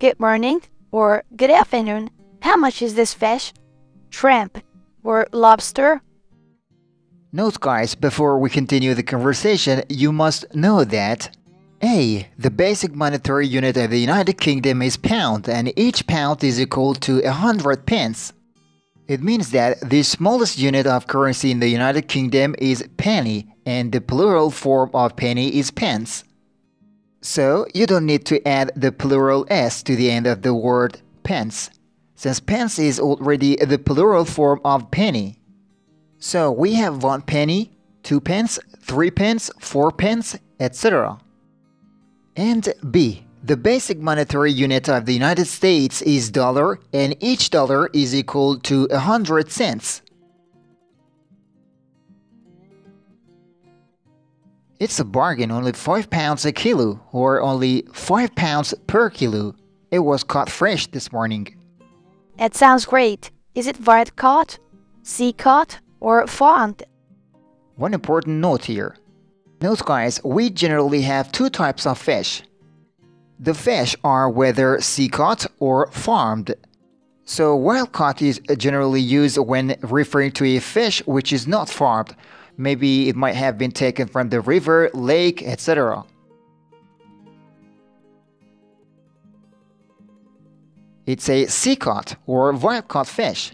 good morning or good afternoon. How much is this fish? Shrimp or lobster? Note guys, before we continue the conversation, you must know that A. The basic monetary unit of the United Kingdom is pound, and each pound is equal to 100 pence. It means that the smallest unit of currency in the United Kingdom is penny, and the plural form of penny is pence. So, you don't need to add the plural s to the end of the word pence, since pence is already the plural form of penny. So, we have 1 penny, 2 pence, 3 pence, 4 pence, etc. And B. The basic monetary unit of the United States is dollar, and each dollar is equal to 100 cents. It's a bargain, only 5 pounds a kilo, or only 5 pounds per kilo. It was caught fresh this morning. It sounds great. Is it wild caught, sea caught, or farmed? One important note here. Note guys, we generally have 2 types of fish. The fish are whether sea caught or farmed. So wild caught is generally used when referring to a fish which is not farmed. Maybe it might have been taken from the river, lake, etc. It's a sea caught or wild caught fish.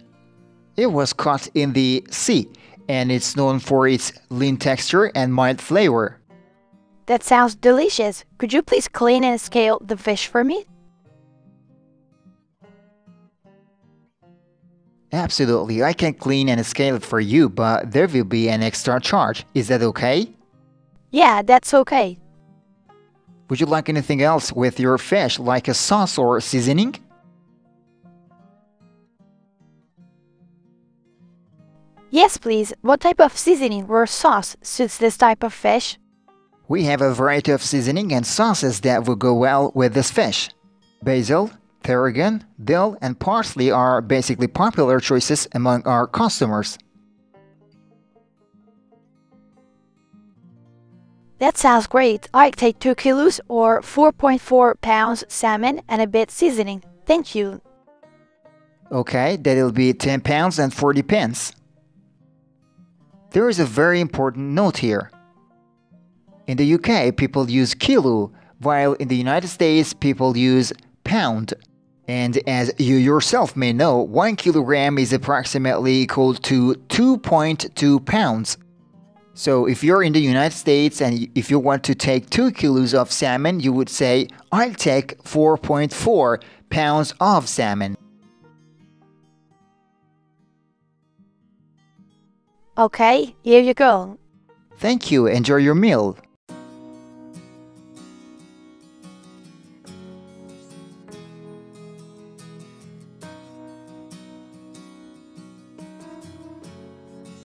It was caught in the sea, and it's known for its lean texture and mild flavor. That sounds delicious. Could you please clean and scale the fish for me? Absolutely, I can clean and scale it for you, but there will be an extra charge. Is that okay? Yeah, that's okay. Would you like anything else with your fish, like a sauce or seasoning? Yes, please. What type of seasoning or sauce suits this type of fish? We have a variety of seasoning and sauces that will go well with this fish. Basil, tarragon, dill, and parsley are basically popular choices among our customers. That sounds great. I'll take 2 kilos or 4.4 pounds salmon and a bit seasoning. Thank you. Okay, that'll be 10 pounds and 40 pence. There is a very important note here. In the UK, people use kilo, while in the United States, people use pound. And as you yourself may know, 1 kilogram is approximately equal to 2.2 pounds. So if you're in the United States and if you want to take 2 kilos of salmon, you would say, I'll take 4.4 pounds of salmon. Okay, here you go. Thank you. Enjoy your meal.